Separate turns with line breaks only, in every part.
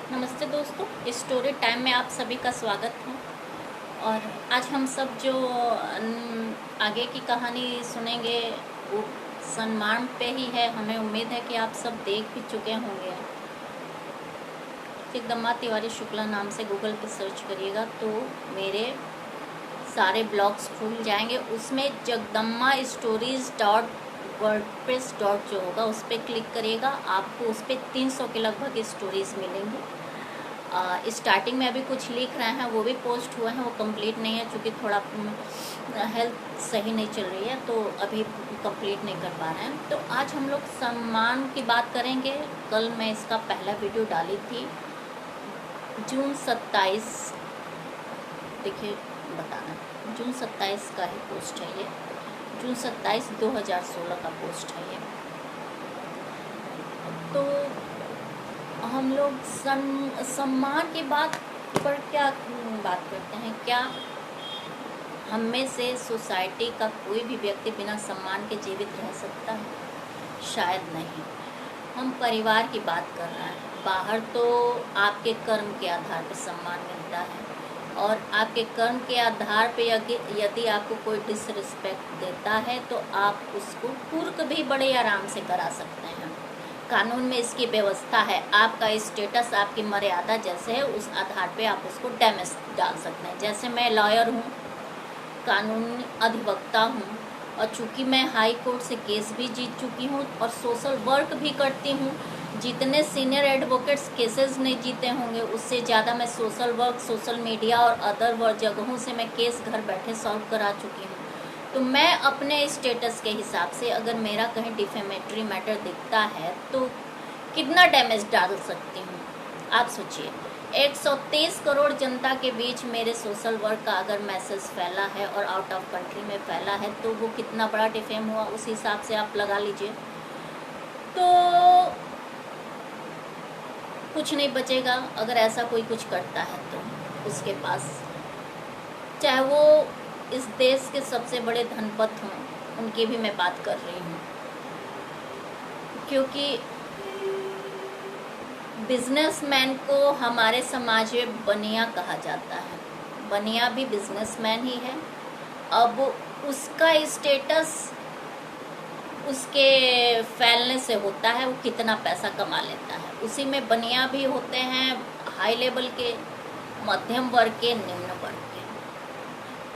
नमस्ते दोस्तों, story time में आप सभी का स्वागत है। और आज हम सब जो आगे की कहानी सुनेंगे वो सम्मान पे ही है। हमें उम्मीद है कि आप सब देख भी चुके होंगे। जगदम्बा तिवारी शुक्ला नाम से गूगल पे सर्च करिएगा तो मेरे सारे ब्लॉग्स खुल जाएंगे। उसमें Jagdamba stories dot WordPress dot जो होगा उस पर क्लिक करिएगा, आपको उस पर 300 के लगभग स्टोरीज मिलेंगी। स्टार्टिंग में अभी कुछ लिख रहे हैं, वो भी पोस्ट हुए हैं, वो कंप्लीट नहीं है क्योंकि थोड़ा हेल्थ सही नहीं चल रही है तो अभी कंप्लीट नहीं कर पा रहे हैं। तो आज हम लोग सम्मान की बात करेंगे। कल मैं इसका पहला वीडियो डाली थी जून 27, देखिए बताना, जून 27 का ही पोस्ट है ये, जून 27 2016 का पोस्ट है ये। तो हम लोग सम्मान की बात पर क्या बात करते हैं? क्या हम में से सोसाइटी का कोई भी व्यक्ति बिना सम्मान के जीवित रह सकता है? शायद नहीं। हम परिवार की बात कर रहे हैं। बाहर तो आपके कर्म के आधार पर सम्मान मिलता है और आपके कर्म के आधार पे यदि आपको कोई डिसरिस्पेक्ट देता है तो आप उसको कुर्क भी बड़े आराम से करा सकते हैं। कानून में इसकी व्यवस्था है। आपका स्टेटस, आपकी मर्यादा जैसे है उस आधार पे आप उसको डैमेज डाल सकते हैं। जैसे मैं लॉयर हूँ, कानूनी अधिवक्ता हूँ और चूँकि मैं हाई कोर्ट से केस भी जीत चुकी हूँ और सोशल वर्क भी करती हूँ। जितने सीनियर एडवोकेट्स केसेस नहीं जीते होंगे उससे ज़्यादा मैं सोशल वर्क, सोशल मीडिया और अदर जगहों से मैं केस घर बैठे सॉल्व करा चुकी हूँ। तो मैं अपने स्टेटस के हिसाब से अगर मेरा कहीं डिफेमेटरी मैटर दिखता है तो कितना डैमेज डाल सकती हूँ आप सोचिए। 130 करोड़ जनता के बीच मेरे सोशल वर्क का अगर मैसेज फैला है और आउट ऑफ कंट्री में फैला है तो वो कितना बड़ा डिफेम हुआ, उस हिसाब से आप लगा लीजिए। तो कुछ नहीं बचेगा अगर ऐसा कोई कुछ करता है तो उसके पास, चाहे वो इस देश के सबसे बड़े धनपत हों, उनकी भी मैं बात कर रही हूँ। क्योंकि बिजनेसमैन को हमारे समाज में बनिया कहा जाता है। बनिया भी बिजनेसमैन ही है। अब उसका स्टेटस उसके फैलने से होता है, वो कितना पैसा कमा लेता है। उसी में बनिया भी होते हैं, हाई लेवल के, मध्यम वर्ग के, निम्न वर्ग के।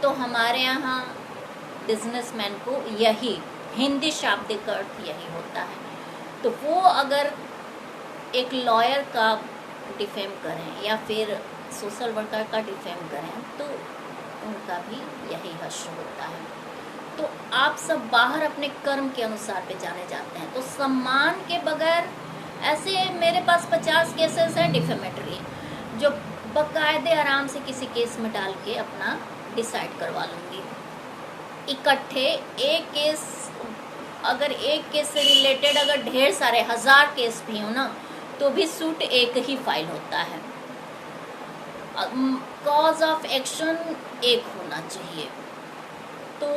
तो हमारे यहाँ बिजनेसमैन को यही हिंदी शाब्दिक अर्थ यही होता है। तो वो अगर एक लॉयर का डिफेम करें या फिर सोशल वर्कर का डिफेम करें तो उनका भी यही हश्र होता है। तो आप सब बाहर अपने कर्म के अनुसार पे जाने जाते हैं। तो सम्मान के बगैर ऐसे मेरे पास 50 केसेस हैं डिफेमेटरी, जो बाकायदे आराम से किसी केस में डाल के अपना डिसाइड करवा लूँगी इकट्ठे। एक केस, अगर एक केस से रिलेटेड अगर ढेर सारे 1000 केस भी हो ना तो भी सूट एक ही फाइल होता है। कॉज ऑफ एक्शन एक होना चाहिए। तो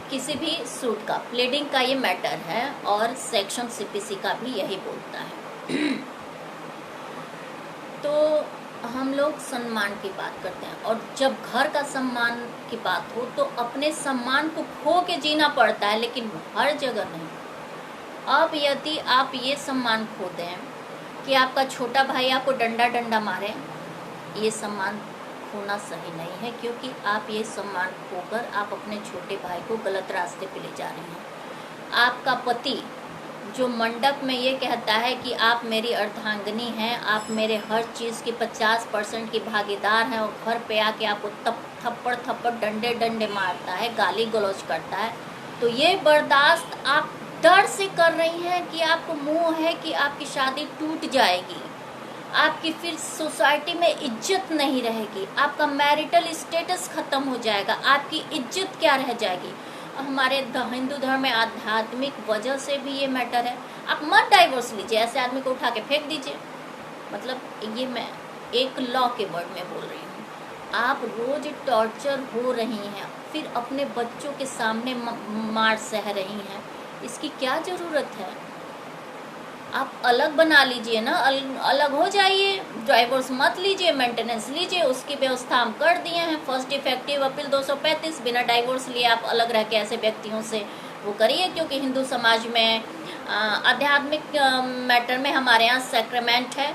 किसी भी सूट का प्लीडिंग का ये मैटर है और सेक्शन सीपीसी का भी यही बोलता है। तो हम लोग सम्मान की बात करते हैं और जब घर का सम्मान की बात हो तो अपने सम्मान को खो के जीना पड़ता है, लेकिन हर जगह नहीं। अब यदि आप ये सम्मान खो दें कि आपका छोटा भाई आपको डंडा मारे, ये सम्मान खोना सही नहीं है, क्योंकि आप ये सम्मान खोकर आप अपने छोटे भाई को गलत रास्ते पे ले जा रहे हैं। आपका पति जो मंडप में ये कहता है कि आप मेरी अर्धांगिनी हैं, आप मेरे हर चीज़ की 50% की भागीदार हैं, और घर पे आके आपको थप्पड़ डंडे मारता है, गाली गलौज करता है, तो ये बर्दाश्त आप डर से कर रही हैं कि आपको मोह है कि आपकी शादी टूट जाएगी, आपकी फिर सोसाइटी में इज्जत नहीं रहेगी, आपका मैरिटल स्टेटस खत्म हो जाएगा, आपकी इज्जत क्या रह जाएगी। हमारे हिंदू धर्म में आध्यात्मिक वजह से भी ये मैटर है। आप मत डाइवोर्स लीजिए, ऐसे आदमी को उठा के फेंक दीजिए। मतलब ये मैं एक लॉ के वर्ड में बोल रही हूँ। आप रोज टॉर्चर हो रही हैं, फिर अपने बच्चों के सामने मार सह रही हैं, इसकी क्या ज़रूरत है? आप अलग बना लीजिए ना, अलग हो जाइए, डाइवोर्स मत लीजिए, मेंटेनेंस लीजिए, उसकी व्यवस्था हम कर दिए हैं। फर्स्ट इफेक्टिव अपील 235, बिना डाइवोर्स लिए आप अलग रह के ऐसे व्यक्तियों से वो करिए, क्योंकि हिंदू समाज में आध्यात्मिक मैटर में हमारे यहाँ सैक्रेमेंट है,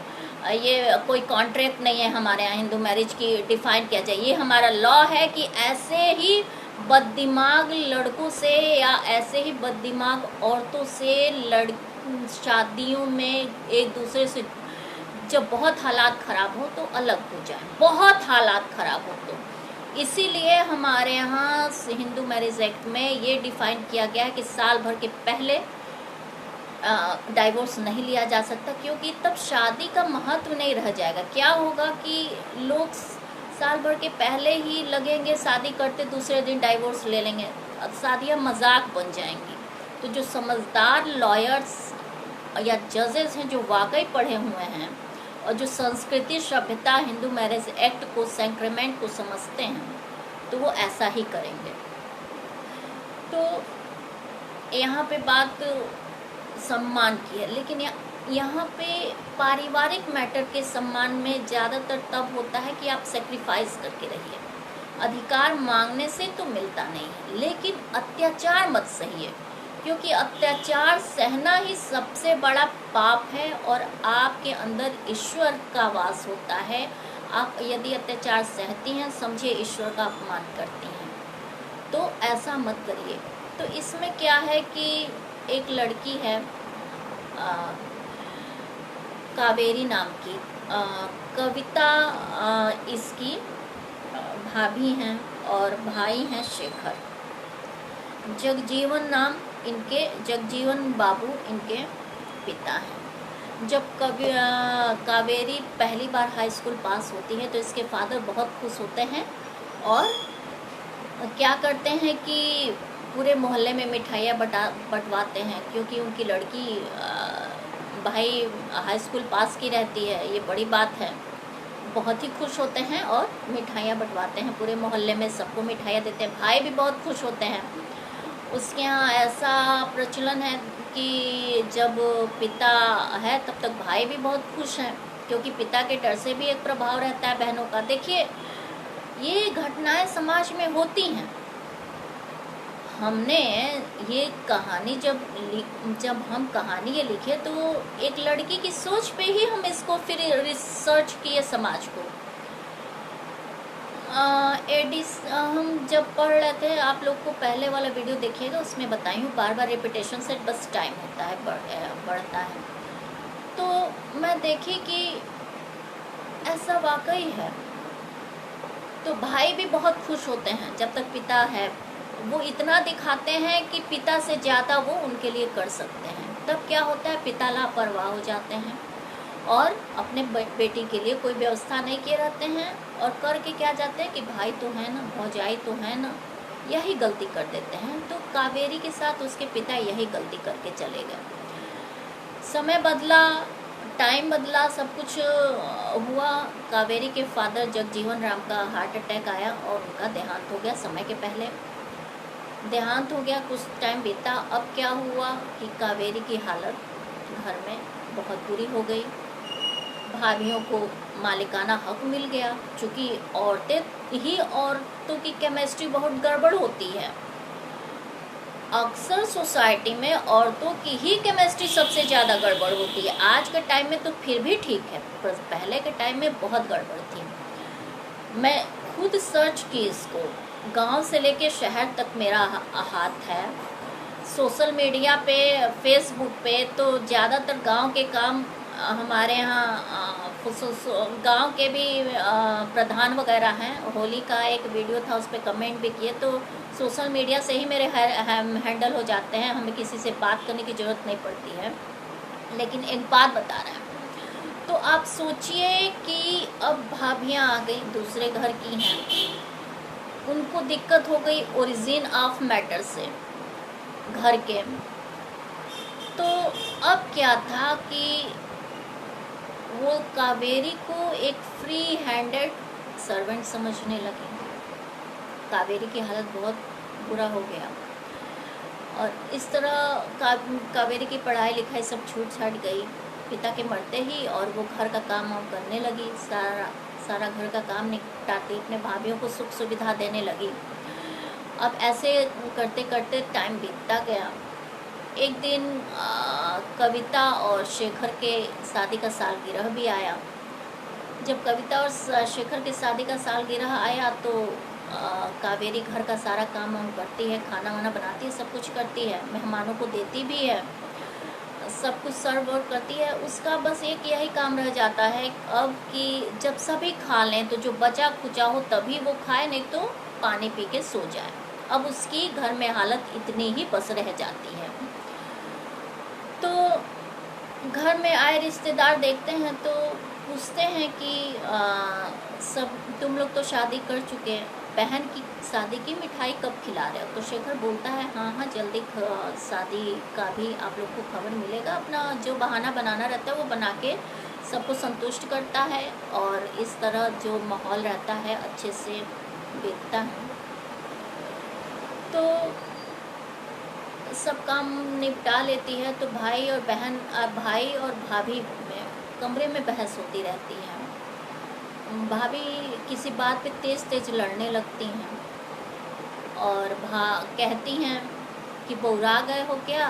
ये कोई कॉन्ट्रैक्ट नहीं है हमारे यहाँ हिंदू मैरिज की डिफाइन किया जाए। ये हमारा लॉ है कि ऐसे ही बददिमाग लड़कों से या ऐसे ही बददिमाग औरतों से शादियों में एक दूसरे से जब बहुत हालात ख़राब हो तो अलग हो जाए, बहुत हालात ख़राब हो तो। इसीलिए हमारे यहाँ हिंदू मैरिज एक्ट में ये डिफाइन किया गया है कि साल भर के पहले डाइवोर्स नहीं लिया जा सकता, क्योंकि तब शादी का महत्व नहीं रह जाएगा। क्या होगा कि लोग साल भर के पहले ही लगेंगे शादी करते, दूसरे दिन डाइवोर्स ले लेंगे, अब शादियाँ मजाक बन जाएंगी। तो जो समझदार लॉयर्स या जजेस हैं, जो वाकई पढ़े हुए हैं और जो संस्कृति सभ्यता हिंदू मैरिज एक्ट को सैक्रेमेंट को समझते हैं, तो वो ऐसा ही करेंगे। तो यहाँ पे बात सम्मान की है, लेकिन यहाँ पे पारिवारिक मैटर के सम्मान में ज़्यादातर तब होता है कि आप सेक्रीफाइस करके रहिए। अधिकार मांगने से तो मिलता नहीं है, लेकिन अत्याचार मत सहिए, क्योंकि अत्याचार सहना ही सबसे बड़ा पाप है और आपके अंदर ईश्वर का वास होता है। आप यदि अत्याचार सहती हैं, समझिए ईश्वर का अपमान करती हैं, तो ऐसा मत करिए। तो इसमें क्या है कि एक लड़की है कावेरी नाम की, कविता इसकी भाभी हैं और भाई हैं शेखर, जगजीवन नाम इनके, जगजीवन बाबू इनके पिता हैं। जब कावेरी पहली बार हाई स्कूल पास होती है तो इसके फादर बहुत खुश होते हैं और क्या करते हैं कि पूरे मोहल्ले में मिठाइयाँ बंटवाते हैं, क्योंकि उनकी लड़की भाई हाई स्कूल पास की रहती है, ये बड़ी बात है। बहुत ही खुश होते हैं और मिठाइयाँ बंटवाते हैं, पूरे मोहल्ले में सबको मिठाइयाँ देते हैं। भाई भी बहुत खुश होते हैं। उसके यहाँ ऐसा प्रचलन है कि जब पिता है तब तक भाई भी बहुत खुश हैं, क्योंकि पिता के डर से भी एक प्रभाव रहता है बहनों का। देखिए, ये घटनाएं समाज में होती हैं। हमने ये कहानी जब हम कहानी ये लिखे तो एक लड़की की सोच पे ही हम इसको फिर रिसर्च किए समाज को। हम जब पढ़ रहे थे, आप लोग को पहले वाला वीडियो देखिएगा, उसमें बताई हूँ, बार बार रिपीटेशन से बस टाइम होता है, बढ़ता है। तो मैं देखी कि ऐसा वाकई है। तो भाई भी बहुत खुश होते हैं जब तक पिता है, वो इतना दिखाते हैं कि पिता से ज़्यादा वो उनके लिए कर सकते हैं। तब क्या होता है, पिता लापरवाह हो जाते हैं और अपने बेटी के लिए कोई व्यवस्था नहीं किए रहते हैं, और करके क्या जाते हैं कि भाई तो है ना, भौजाई तो है ना, यही गलती कर देते हैं। तो कावेरी के साथ उसके पिता यही गलती करके चले गए। समय बदला, टाइम बदला, सब कुछ हुआ। कावेरी के फादर जगजीवन राम का हार्ट अटैक आया और उनका देहांत हो गया, समय के पहले देहांत हो गया। कुछ टाइम बीता। अब क्या हुआ कि कावेरी की हालत घर में बहुत बुरी हो गई। भाभियों को मालिकाना हक मिल गया, क्योंकि औरतों की केमिस्ट्री बहुत गड़बड़ होती है। अक्सर सोसाइटी में औरतों की ही केमिस्ट्री सबसे ज़्यादा गड़बड़ होती है। आज के टाइम में तो फिर भी ठीक है, पर पहले के टाइम में बहुत गड़बड़ थी। मैं खुद सर्च की इसको, गांव से लेके शहर तक मेरा हाथ है। सोशल मीडिया पे, फेसबुक पे तो ज़्यादातर गांव के काम हमारे यहाँ गांव के भी प्रधान वगैरह हैं। होली का एक वीडियो था, उस पर कमेंट भी किए, तो सोशल मीडिया से ही मेरे हैंडल हो जाते हैं, हमें किसी से बात करने की ज़रूरत नहीं पड़ती है। लेकिन एक बात बता रहे हैं, तो आप सोचिए कि अब भाभियाँ आ गई, दूसरे घर की हैं, उनको दिक्कत हो गई ओरिजिन ऑफ मैटर से घर के। तो अब क्या था कि वो कावेरी को एक फ्री हैंडेड सर्वेंट समझने लगे। कावेरी की हालत बहुत बुरा हो गया और इस तरह कावेरी की पढ़ाई लिखाई सब छूट छाट गई पिता के मरते ही, और वो घर का काम वाम करने लगी, सारा सारा घर का काम निपटाती, अपने भाभीयों को सुख सुविधा देने लगी। अब ऐसे करते करते टाइम बीतता गया। एक दिन कविता और शेखर के शादी का सालगिरह भी आया। जब कविता और शेखर की शादी का सालगिरह आया तो कावेरी घर का सारा काम वाम करती है, खाना वाना बनाती है, सब कुछ करती है, मेहमानों को देती भी है, सब कुछ सर्व वर्व करती है। उसका बस एक यही काम रह जाता है अब कि जब सभी खा लें तो जो बचा खुचा हो तभी वो खाए, नहीं तो पानी पी के सो जाए। अब उसकी घर में हालत इतनी ही बस रह जाती है। तो घर में आए रिश्तेदार देखते हैं तो पूछते हैं कि सब तुम लोग तो शादी कर चुके हैं, बहन की शादी की मिठाई कब खिला रहे हो? तो शेखर बोलता है हाँ हाँ जल्दी शादी का भी आप लोग को खबर मिलेगा। अपना जो बहाना बनाना रहता है वो बना के सबको संतुष्ट करता है, और इस तरह जो माहौल रहता है अच्छे से बीतता है। तो सब काम निपटा लेती है तो भाई और भाभी में कमरे में बहस होती रहती है। भाभी किसी बात पे तेज तेज लड़ने लगती हैं और कहती हैं कि बौरा गए हो क्या,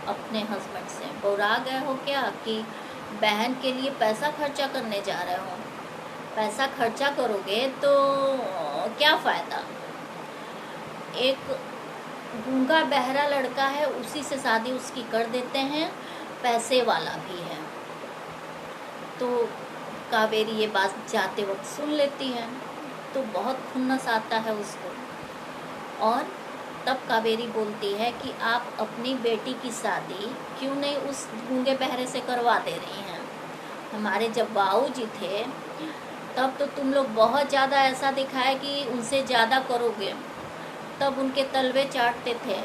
अपने हस्बैंड से बौरा गए हो क्या कि बहन के लिए पैसा खर्चा करने जा रहे हो? पैसा खर्चा करोगे तो क्या फ़ायदा? एक गूंगा बहरा लड़का है, उसी से शादी उसकी कर देते हैं, पैसे वाला भी है। तो कावेरी ये बात जाते वक्त सुन लेती है तो बहुत खुन्नस आता है उसको, और तब कावेरी बोलती है कि आप अपनी बेटी की शादी क्यों नहीं उस गूंगे बहरे से करवा दे रही हैं? हमारे जब बाऊजी थे तब तो तुम लोग बहुत ज़्यादा ऐसा दिखाया कि उनसे ज़्यादा करोगे, तब उनके तलवे चाटते थे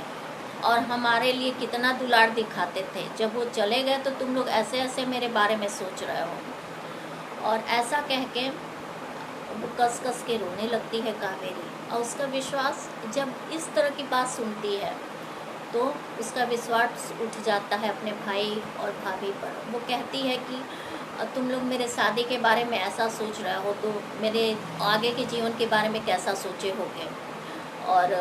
और हमारे लिए कितना दुलार दिखाते थे। जब वो चले गए तो तुम लोग ऐसे ऐसे मेरे बारे में सोच रहे हो। और ऐसा कह के वो कस कस के रोने लगती है कावेरी, और उसका विश्वास जब इस तरह की बात सुनती है तो उसका विश्वास उठ जाता है अपने भाई और भाभी पर। वो कहती है कि तुम लोग मेरे शादी के बारे में ऐसा सोच रहे हो तो मेरे आगे के जीवन के बारे में कैसा सोचे होगे, और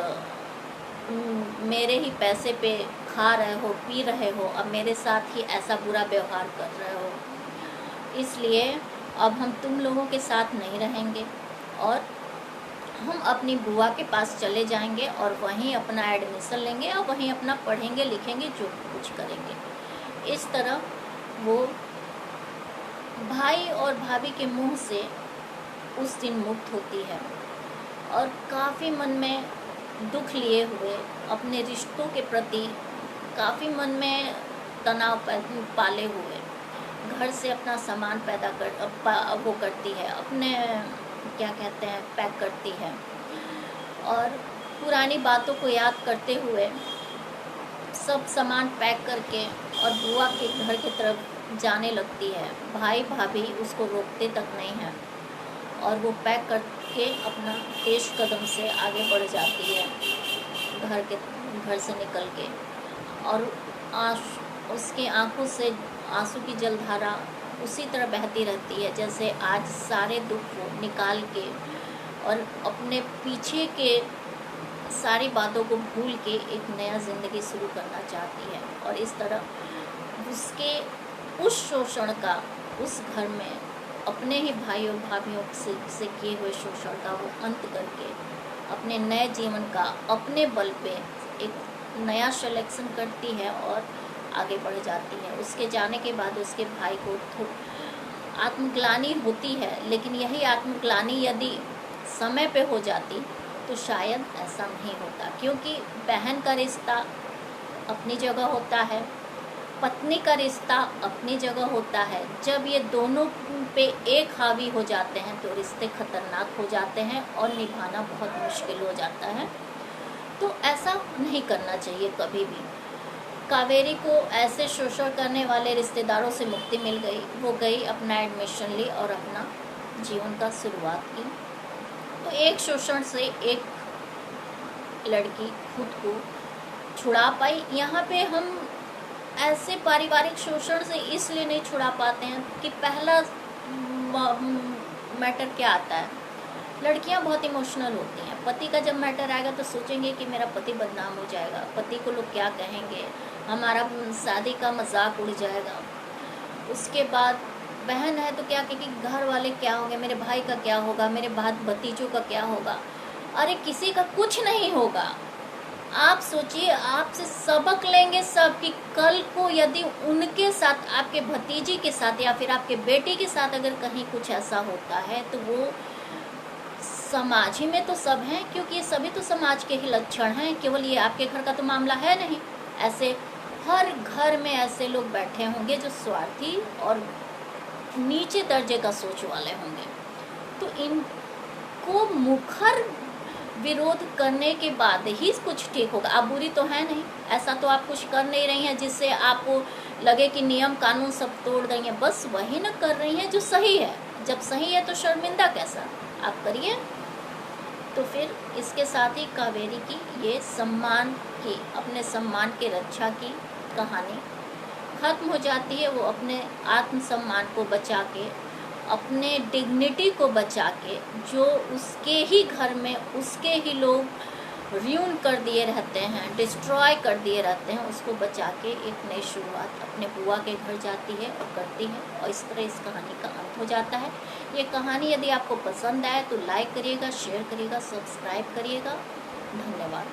मेरे ही पैसे पे खा रहे हो, पी रहे हो, अब मेरे साथ ही ऐसा बुरा व्यवहार कर रहे हो। इसलिए अब हम तुम लोगों के साथ नहीं रहेंगे और हम अपनी बुआ के पास चले जाएंगे और वहीं अपना एडमिशन लेंगे और वहीं अपना पढ़ेंगे लिखेंगे, जो कुछ करेंगे। इस तरह वो भाई और भाभी के मुंह से उस दिन मुक्त होती है और काफ़ी मन में दुख लिए हुए अपने रिश्तों के प्रति काफ़ी मन में तनाव पाले हुए घर से अपना सामान वो करती है, अपने क्या कहते हैं पैक करती है, और पुरानी बातों को याद करते हुए सब सामान पैक करके और बुआ के घर की तरफ जाने लगती है। भाई भाभी उसको रोकते तक नहीं हैं और वो पैक करके अपना तेज कदम से आगे बढ़ जाती है घर से निकल के, और उसके आंखों से आंसू की जलधारा उसी तरह बहती रहती है जैसे आज सारे दुख को निकाल के और अपने पीछे के सारी बातों को भूल के एक नया ज़िंदगी शुरू करना चाहती है। और इस तरह उसके उस शोषण का उस घर में अपने ही भाई और भाभीयों से किए हुए शोषण का वो अंत करके अपने नए जीवन का अपने बल पे एक नया सिलेक्शन करती है और आगे बढ़ जाती है। उसके जाने के बाद उसके भाई को आत्मग्लानि होती है, लेकिन यही आत्मग्लानि यदि समय पे हो जाती तो शायद ऐसा नहीं होता, क्योंकि बहन का रिश्ता अपनी जगह होता है, पत्नी का रिश्ता अपनी जगह होता है। जब ये दोनों पे एक हावी हो जाते हैं तो रिश्ते खतरनाक हो जाते हैं और निभाना बहुत मुश्किल हो जाता है। तो ऐसा नहीं करना चाहिए कभी भी। कावेरी को ऐसे शोषण करने वाले रिश्तेदारों से मुक्ति मिल गई। वो गई, अपना एडमिशन ली और अपना जीवन का शुरुआत की। तो एक शोषण से एक लड़की खुद को छुड़ा पाई। यहाँ पे हम ऐसे पारिवारिक शोषण से इसलिए नहीं छुड़ा पाते हैं कि पहला मैटर क्या आता है, लड़कियां बहुत इमोशनल होती हैं। पति का जब मैटर आएगा तो सोचेंगे कि मेरा पति बदनाम हो जाएगा, पति को लोग क्या कहेंगे, हमारा शादी का मजाक उड़ जाएगा। उसके बाद बहन है तो क्या कहेगी, घर वाले क्या होंगे, मेरे भाई का क्या होगा, मेरे भतीजों का क्या होगा। अरे किसी का कुछ नहीं होगा। आप सोचिए, आपसे सबक लेंगे सब कि कल को यदि उनके साथ, आपके भतीजी के साथ या फिर आपके बेटी के साथ अगर कहीं कुछ ऐसा होता है तो वो समाज ही में तो सब हैं, क्योंकि ये सभी तो समाज के ही लक्षण हैं, केवल ये आपके घर का तो मामला है नहीं। ऐसे हर घर में ऐसे लोग बैठे होंगे जो स्वार्थी और नीचे दर्जे का सोच वाले होंगे। तो इनको मुखर विरोध करने के बाद ही कुछ ठीक होगा। आप बुरी तो है नहीं, ऐसा तो आप कुछ कर नहीं रही हैं जिससे आपको लगे कि नियम कानून सब तोड़ रही हैं, बस वही न कर रही हैं जो सही है। जब सही है तो शर्मिंदा कैसा, आप करिए। तो फिर इसके साथ ही कावेरी की ये सम्मान की, अपने सम्मान के रक्षा की कहानी खत्म हो जाती है। वो अपने आत्मसम्मान को बचा के, अपने डिग्निटी को बचा के, जो उसके ही घर में उसके ही लोग र्यून कर दिए रहते हैं, डिस्ट्रॉय कर दिए रहते हैं, उसको बचा के एक नई शुरुआत अपने बुआ के घर जाती है और करती है। और इस तरह इस कहानी का अंत हो जाता है। ये कहानी यदि आपको पसंद आए तो लाइक करिएगा, शेयर करिएगा, सब्सक्राइब करिएगा। धन्यवाद।